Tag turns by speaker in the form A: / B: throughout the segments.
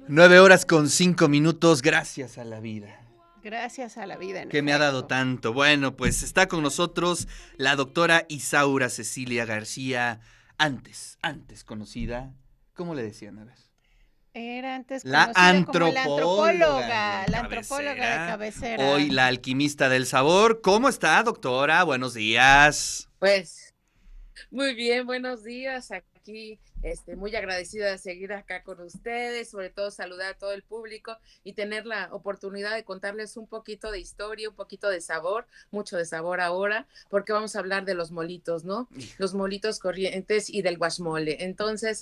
A: 9 horas con 5 minutos, gracias a la vida.
B: Gracias a la vida, en
A: Que me ha dado
B: efecto.
A: tanto. Bueno, pues está con nosotros la doctora Isaura Cecilia García, antes conocida, ¿cómo le decían? A ver.
B: Era antes
A: La
B: conocida como
A: antropóloga de
B: la antropóloga de
A: cabecera, hoy
B: cabecera.
A: la alquimista del sabor. ¿Cómo está, doctora? Buenos días.
C: Pues muy bien, buenos días. Aquí, muy agradecida de seguir acá con ustedes, sobre todo saludar a todo el público y tener la oportunidad de contarles un poquito de historia, un poquito de sabor, mucho de sabor ahora, porque vamos a hablar de los molitos, ¿no? Los molitos corrientes y del guasmole. Entonces,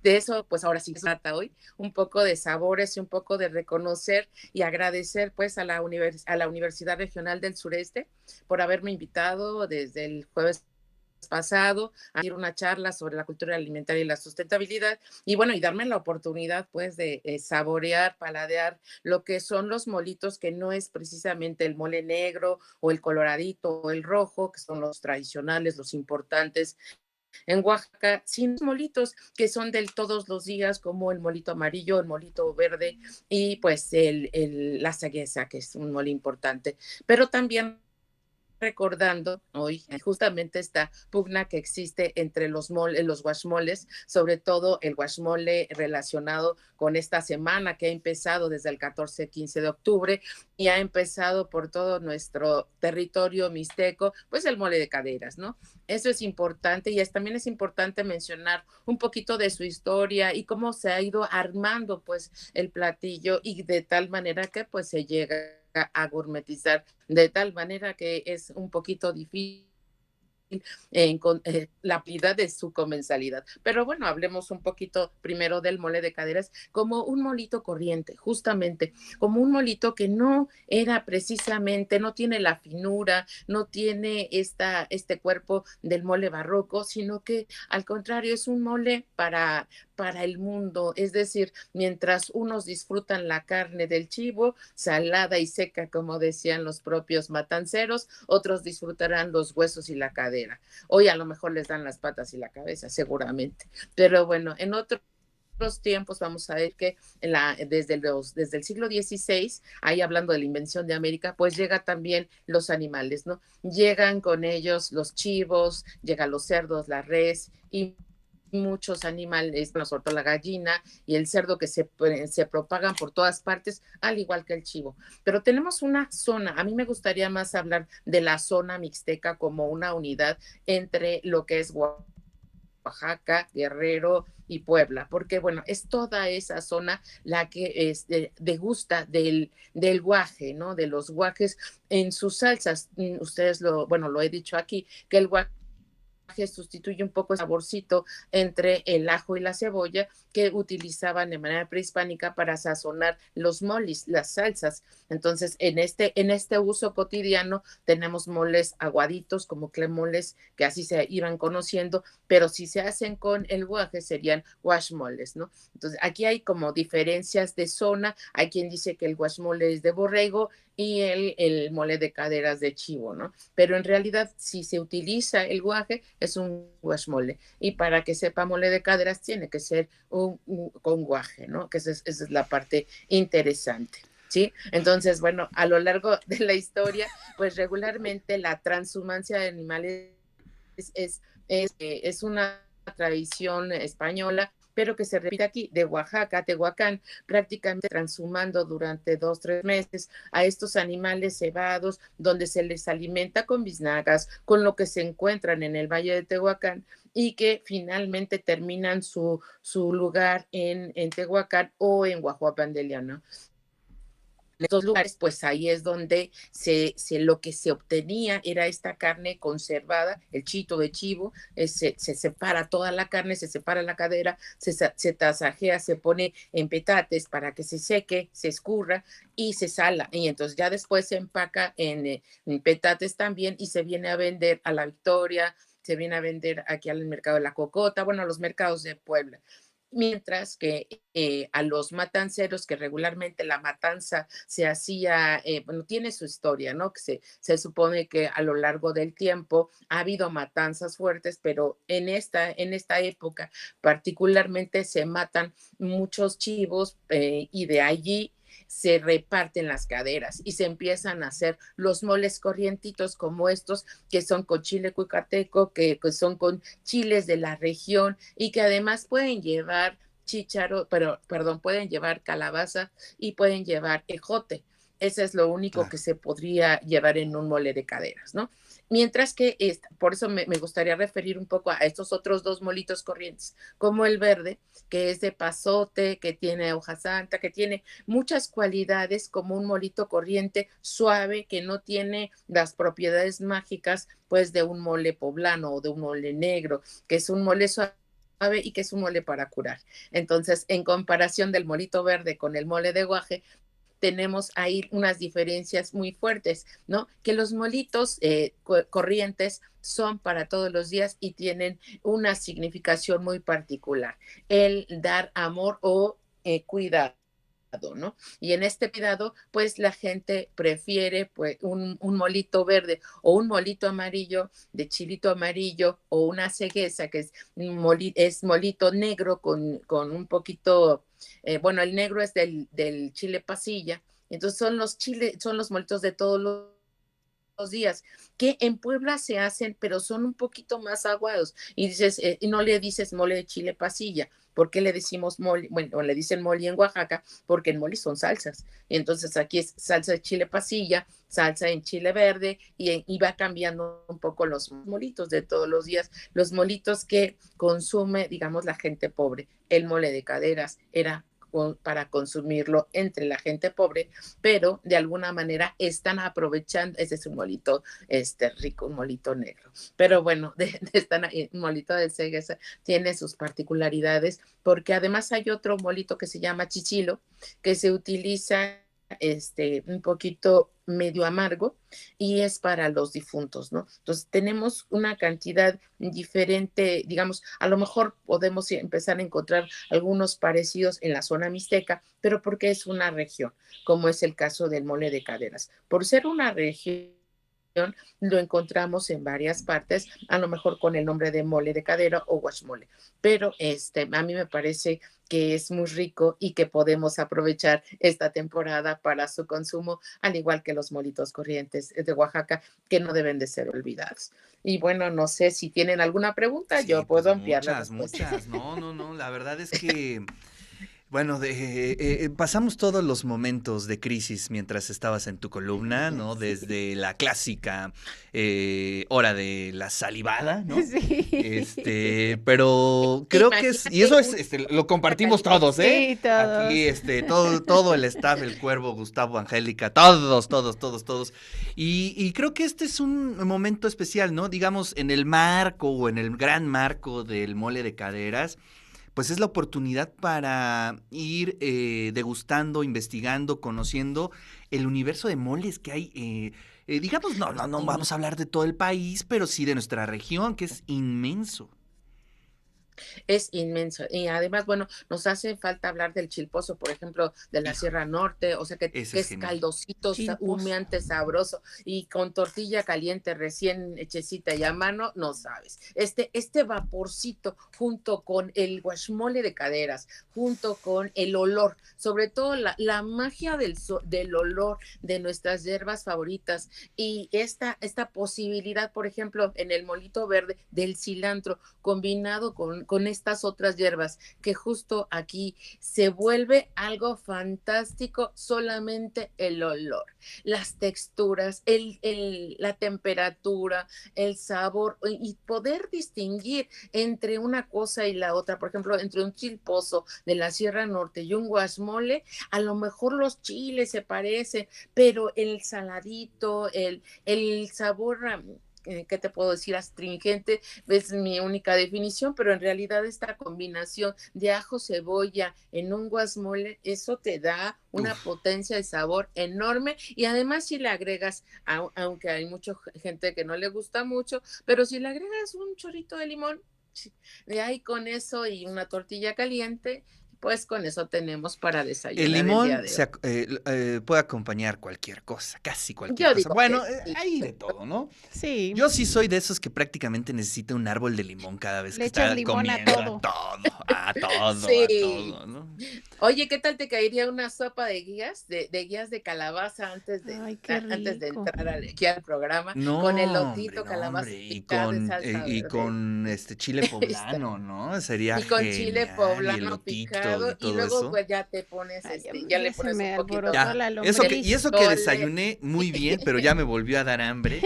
C: de eso, pues ahora sí se trata hoy, un poco de sabores y un poco de reconocer y agradecer pues a la Universidad Regional del Sureste por haberme invitado desde el jueves pasado a ir una charla sobre la cultura alimentaria y la sustentabilidad y bueno, y darme la oportunidad pues de saborear, paladear lo que son los molitos, que no es precisamente el mole negro o el coloradito o el rojo, que son los tradicionales, los importantes en Oaxaca, sin molitos que son del todos los días, como el molito amarillo, el molito verde y pues la saguesa, que es un mole importante. Pero también recordando hoy justamente esta pugna que existe entre los guasmoles, sobre todo el guasmole relacionado con esta semana que ha empezado desde el 14-15 de octubre y ha empezado por todo nuestro territorio mixteco, pues el mole de caderas, ¿no? Eso es importante y también es importante mencionar un poquito de su historia y cómo se ha ido armando pues el platillo y de tal manera que pues se llega a gourmetizar de tal manera que es un poquito difícil la habilidad de su comensalidad. Pero bueno, hablemos un poquito primero del mole de caderas como un molito corriente, justamente, como un molito que no era precisamente, no tiene la finura, no tiene este cuerpo del mole barroco, sino que al contrario es un mole para el mundo, es decir, mientras unos disfrutan la carne del chivo, salada y seca, como decían los propios matanceros, otros disfrutarán los huesos y la cadera. Hoy a lo mejor les dan las patas y la cabeza, seguramente. Pero bueno, en otros tiempos vamos a ver que desde el siglo XVI, ahí hablando de la invención de América, pues llega también los animales, ¿no? Llegan con ellos los chivos, llegan los cerdos, la res y muchos animales, sobre todo la gallina y el cerdo que se propagan por todas partes, al igual que el chivo. Pero tenemos una zona, a mí me gustaría más hablar de la zona mixteca como una unidad entre lo que es Oaxaca, Guerrero y Puebla, porque bueno, es toda esa zona la que degusta del guaje, ¿no? De los guajes en sus salsas. Ustedes lo he dicho aquí, que el guaje sustituye un poco el saborcito entre el ajo y la cebolla que utilizaban de manera prehispánica para sazonar los molis, las salsas. Entonces, en este uso cotidiano tenemos moles aguaditos como clemoles, que así se iban conociendo, pero si se hacen con el guaje serían guashmoles, ¿no? Entonces, aquí hay como diferencias de zona. Hay quien dice que el guashmole es de borrego y el mole de caderas de chivo, ¿no? Pero en realidad, si se utiliza el guaje, es un guasmole. Y para que sepa mole de caderas, tiene que ser con guaje, ¿no? Que esa es la parte interesante. ¿Sí? Entonces, bueno, a lo largo de la historia, pues regularmente la transhumancia de animales es una tradición española, pero que se repite aquí, de Oaxaca a Tehuacán, prácticamente transhumando durante 2, 3 meses a estos animales cebados, donde se les alimenta con biznagas, con lo que se encuentran en el Valle de Tehuacán, y que finalmente terminan su lugar en Tehuacán o en Guajuapan de León, ¿no? En estos lugares, pues ahí es donde lo que se obtenía era esta carne conservada, el chito de chivo, se separa toda la carne, se separa la cadera, se tasajea, se pone en petates para que se seque, se escurra y se sala. Y entonces ya después se empaca en petates también y se viene a vender a La Victoria, se viene a vender aquí al mercado de la Cocota, bueno, a los mercados de Puebla. Mientras que a los matanceros, que regularmente la matanza se hacía, bueno, tiene su historia, ¿no? Que se supone que a lo largo del tiempo ha habido matanzas fuertes, pero en esta época particularmente se matan muchos chivos y de allí se reparten las caderas y se empiezan a hacer los moles corrientitos como estos que son con chile cuicateco, que son con chiles de la región y que además pueden llevar chícharo, pero perdón, pueden llevar calabaza y pueden llevar ejote. Ese es lo único
A: Claro.
C: que se podría llevar en un mole de caderas, ¿no? Mientras que, por eso me gustaría referir un poco a estos otros dos molitos corrientes, como el verde, que es de pasote, que tiene hoja santa, que tiene muchas cualidades como un molito corriente suave, que no tiene las propiedades mágicas, pues, de un mole poblano o de un mole negro, que es un mole suave y que es un mole para curar. Entonces, en comparación del molito verde con el mole de guaje, tenemos ahí unas diferencias muy fuertes, ¿no? Que los molitos corrientes son para todos los días y tienen una significación muy particular, el dar amor o cuidado. ¿No? Y en este cuidado, pues la gente prefiere pues un molito verde o un molito amarillo de chilito amarillo o una ceguesa que es molito negro con un poquito, bueno, el negro es del chile pasilla, entonces son los molitos de todos los días, que en Puebla se hacen, pero son un poquito más aguados. Y dices, y no le dices mole de chile pasilla. ¿Por qué le decimos mole? Bueno, le dicen mole en Oaxaca, porque en mole son salsas. Y entonces aquí es salsa de chile pasilla, salsa en chile verde, y va cambiando un poco los molitos de todos los días, los molitos que consume, digamos, la gente pobre. El mole de caderas era para consumirlo entre la gente pobre, pero de alguna manera están aprovechando, ese es un molito rico, un molito negro. Pero bueno, un molito de ceguesa tiene sus particularidades, porque además hay otro molito que se llama chichilo, que se utiliza un poquito medio amargo y es para los difuntos, ¿no? Entonces tenemos una cantidad diferente, digamos, a lo mejor podemos empezar a encontrar algunos parecidos en la zona mixteca, pero porque es una región, como es el caso del mole de caderas. Por ser una región, lo encontramos en varias partes, a lo mejor con el nombre de mole de cadera o guachmole, pero a mí me parece que es muy rico y que podemos aprovechar esta temporada para su consumo, al igual que los molitos corrientes de Oaxaca, que no deben de ser olvidados. Y bueno, no sé si tienen alguna pregunta,
A: Sí,
C: yo
A: pues
C: puedo ampliar la
A: muchas,
C: respuesta.
A: muchas. No, no, no. La verdad es que, bueno, pasamos todos los momentos de crisis mientras estabas en tu columna, ¿no?
B: Sí.
A: Desde la clásica hora de la salivada, ¿no?
B: Sí.
A: Pero creo que es, y
C: Imagínate
A: eso es,
C: una
A: lo compartimos todos, ¿eh?
B: Sí, todos.
A: Aquí, todo el staff, el Cuervo, Gustavo, Angélica, todos, todos, todos, todos. Y creo que este es un momento especial, ¿no? Digamos, en el marco o en el gran marco del mole de caderas, pues es la oportunidad para ir degustando, investigando, conociendo el universo de moles que hay. Digamos, no vamos a hablar de todo el país, pero sí de nuestra región, que es inmenso.
C: es inmenso. Y además, bueno, nos hace falta hablar del chilpozo, por ejemplo, de la
A: Hijo,
C: Sierra Norte, o sea,
A: ese
C: que
A: es
C: es
A: genial.
C: caldosito,
B: Chilposo.
C: humeante, sabroso, y con tortilla caliente, recién hechecita y a mano, no sabes. Este vaporcito, junto con el guachmole de caderas, junto con el olor, sobre todo la magia del olor de nuestras hierbas favoritas, y esta posibilidad, por ejemplo, en el molito verde del cilantro, combinado con estas otras hierbas, que justo aquí se vuelve algo fantástico solamente el olor, las texturas, la temperatura, el sabor y poder distinguir entre una cosa y la otra, por ejemplo, entre un chilpozo de la Sierra Norte y un guasmole, a lo mejor los chiles se parecen, pero el saladito, el sabor ¿qué te puedo decir? Astringente es mi única definición, pero en realidad esta combinación de ajo, cebolla en un guasmole, eso te da una
A: Uf,
C: potencia de sabor enorme y además si le agregas, aunque hay mucha gente que no le gusta mucho, pero si le agregas un chorrito de limón, De ahí con eso y una tortilla caliente, pues con eso tenemos para
A: El
C: desayunar el día
A: limón
C: de hoy.
A: puede acompañar cualquier cosa, casi cualquier
C: Yo
A: cosa.
C: digo que
A: Bueno,
C: sí.
A: hay de todo, ¿no?
B: Sí,
A: Yo sí soy de esos que prácticamente necesita un árbol de limón cada vez
B: le
A: que
B: echas
A: está
B: limón a
A: comiendo,
B: todo.
A: a todo, a
C: Sí.
A: todo, ¿no?
C: Oye, ¿qué tal te caería una sopa de guías, de guías de calabaza
B: Ay, qué
C: antes de
B: rico.
C: entrar aquí al programa? Con
A: No,
C: elotito,
A: hombre,
C: calabaza picada de salsa
A: y
C: verde.
A: con chile
C: Está-
A: poblano, ¿no? Sería
C: Y con chile
A: genial, y
C: poblano
A: elotito y
C: picado, y
A: todo
C: luego
A: eso.
C: pues ya te pones,
B: Ay, ya,
C: ya le
B: ya se
C: pones un
B: me
C: poquito
B: alborotó
A: Ya,
B: la
C: de
A: y
B: lombriz.
A: eso que
C: pozole.
A: desayuné muy bien, pero ya me volvió a dar hambre.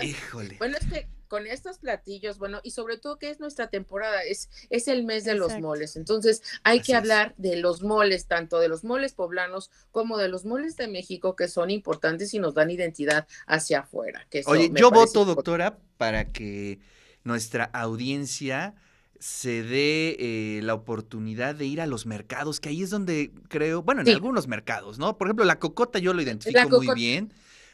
A: Híjole.
C: Bueno, es que con estos platillos, bueno, y sobre todo que es nuestra temporada, es el mes de los
B: Exacto.
C: moles. Entonces, hay que
A: Así es.
C: hablar de los moles, tanto de los moles poblanos como de los moles de México, que son importantes y nos dan identidad hacia afuera, que eso
A: Oye,
C: me
A: yo
C: parece
A: voto,
C: importante.
A: doctora, para que nuestra audiencia se dé la oportunidad de ir a los mercados, que ahí es donde creo, bueno, en
C: Sí,
A: algunos mercados, ¿no? Por ejemplo, la cocota yo lo
C: la
A: identifico muy
C: cocota,
A: bien.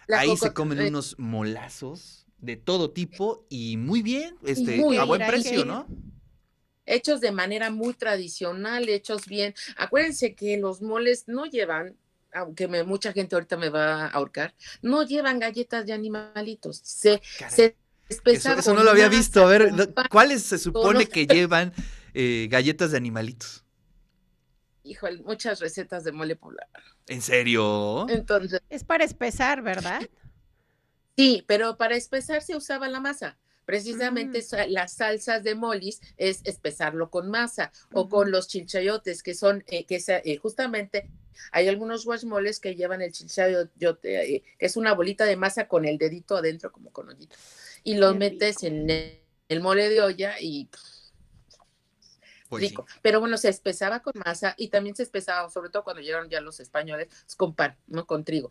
C: la
A: Ahí se
C: cocota,
A: comen unos molazos de todo tipo y muy bien,
C: y
A: a
C: muy,
A: buen
B: Hay que
A: precio,
C: y
B: ir.
A: ¿no?
C: hechos de manera muy tradicional, hechos bien. Acuérdense que los moles no llevan, aunque mucha gente ahorita me va a ahorcar, no llevan galletas de animalitos.
A: Ah, caray.
C: Se espesaba
A: Eso no lo
C: con
A: había visto. A
C: masa,
A: ver,
C: con pan,
A: ¿cuáles se
C: con
A: supone que llevan galletas de animalitos?
C: híjole, muchas recetas de mole poblano.
A: ¿En serio?
C: Entonces,
B: Es para espesar, ¿verdad?
C: sí, pero para espesar se usaba la masa. Precisamente
B: Mm,
C: las salsas de molis es espesarlo con masa o con
B: ujú.
C: los chilchayotes, que son, justamente, hay algunos guasmoles que llevan el chilchayote, que es una bolita de masa con el dedito adentro, como con hoyito. Y lo
B: Qué
C: metes
B: rico.
C: en el mole de olla y
A: Pues sí.
C: rico. Pero bueno, se espesaba con masa y también se espesaba, sobre todo cuando llegaron ya los españoles, pues, con pan, ¿no? Con trigo.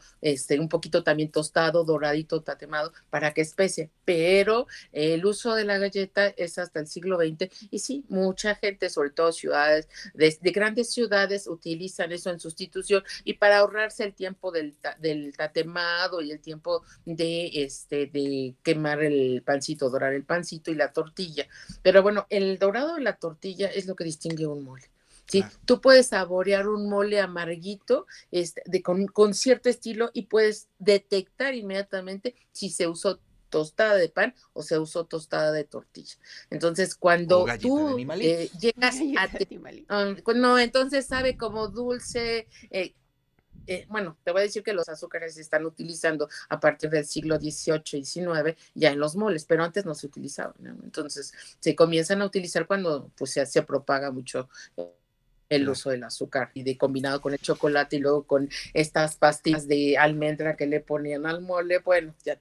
C: Un poquito también tostado, doradito, tatemado, para que especie. Pero el uso de la galleta es hasta el siglo XX. Y sí, mucha gente, sobre todo ciudades, de grandes ciudades, utilizan eso en sustitución y para ahorrarse el tiempo del tatemado y el tiempo de quemar el pancito, dorar el pancito y la tortilla. Pero bueno, el dorado de la tortilla es lo que distingue un mole. Sí,
A: Claro.
C: tú puedes saborear un mole amarguito con cierto estilo y puedes detectar inmediatamente si se usó tostada de pan o se usó tostada de tortilla. Entonces,
A: O
C: cuando
A: galleta de
C: tú
A: animalitos.
C: llegas
B: Galleta de animalito.
C: no, entonces sabe como dulce, bueno, te voy a decir que los azúcares se están utilizando a partir del siglo XVIII y XIX ya en los moles, pero antes no se utilizaban, ¿no? Entonces se comienzan a utilizar cuando pues se propaga mucho el
A: Claro.
C: uso del azúcar y de combinado con el chocolate y luego con estas pastillas de almendra que le ponían al mole, bueno, ya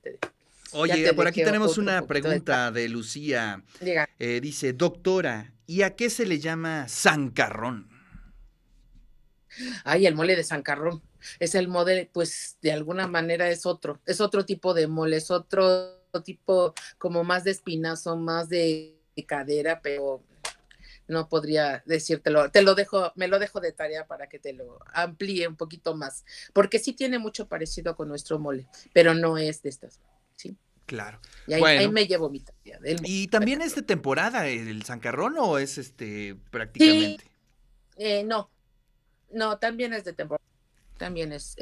A: Oye,
C: te
A: por aquí
C: dejé
A: tenemos
C: otro
A: una
C: poquito de
A: pregunta de Lucía.
C: diga,
A: Dice, doctora, ¿y a qué se le llama zancarrón?
C: ay, el mole de San Carrón. Es el mole, pues de alguna manera es otro tipo de mole, es otro tipo como más de espinazo, más de cadera, pero no podría decírtelo. Me lo dejo de tarea para que te lo amplíe un poquito más, porque sí tiene mucho parecido con nuestro mole, pero no es de estas, ¿sí?
A: Claro.
C: Y ahí
A: Bueno,
C: me llevo mi tarea del mole
A: ¿y
C: de San
A: también es de
C: Carrón.
A: temporada el zancarrón o es
C: Sí,
A: prácticamente?
C: no, no, también es de temporada. También es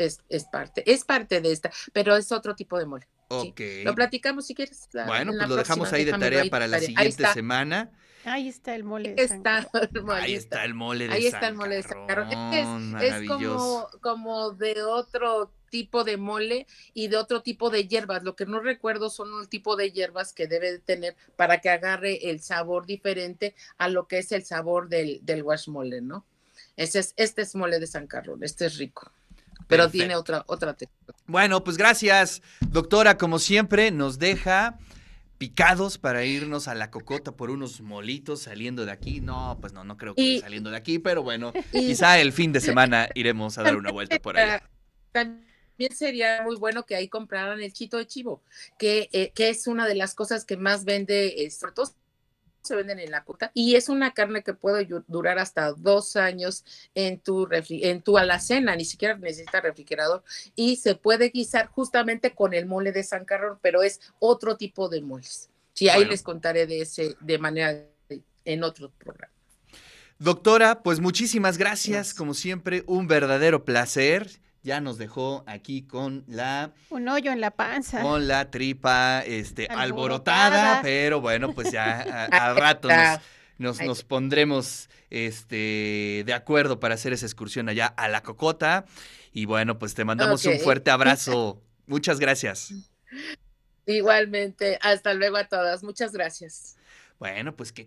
C: parte de esta, pero es otro tipo de mole, ¿sí?
A: Ok.
C: Lo platicamos si quieres
A: Bueno,
C: en
A: pues
C: la
A: lo dejamos
C: próxima,
A: ahí de
C: déjamelo
A: tarea
C: ahí de
A: para la
C: tarea. Ahí
A: siguiente
C: está,
A: semana.
B: Ahí está el mole
C: ahí
B: de San
C: está,
B: Carlos.
A: Ahí está el mole de
C: ahí está el mole de sacarro.
A: zancarrón,
C: Es
A: maravilloso.
C: como de otro tipo de mole y de otro tipo de hierbas. Lo que no recuerdo son un tipo de hierbas que debe de tener para que agarre el sabor diferente a lo que es el sabor del guacamole, ¿no? Este es mole de San Carlos, este es rico, pero tiene
A: Perfecto.
C: otra textura.
A: Bueno, pues gracias, doctora, como siempre, nos deja picados para irnos a la cocota por unos molitos saliendo de aquí. No, pues no, no creo que
C: Y,
A: saliendo de aquí, pero bueno,
C: y
A: quizá el fin de semana iremos a dar una
C: también,
A: vuelta por allá.
C: también sería muy bueno que ahí compraran el chito de chivo, que es una de las cosas que más vende, sobre todo se venden en la cota, y es una carne que puede durar hasta 2 años en tu alacena, ni siquiera necesita refrigerador, y se puede guisar justamente con el mole de San Carlos, pero es otro tipo de moles. Sí, ahí
A: Bueno,
C: les contaré de manera en otro programa.
A: Doctora, pues muchísimas gracias,
C: Gracias.
A: como siempre, un verdadero placer. Ya nos dejó aquí con
B: Un hoyo en la panza.
A: tripa alborotada,
B: Alborotada.
A: pero bueno, pues ya a
C: Ahí
A: rato
C: está. Ahí
A: nos pondremos de acuerdo para hacer esa excursión allá a La Cocota. Y bueno, pues te mandamos un
C: Ok.
A: fuerte abrazo. Muchas gracias.
C: Igualmente, hasta luego a todas. Muchas gracias.
A: Bueno, pues qué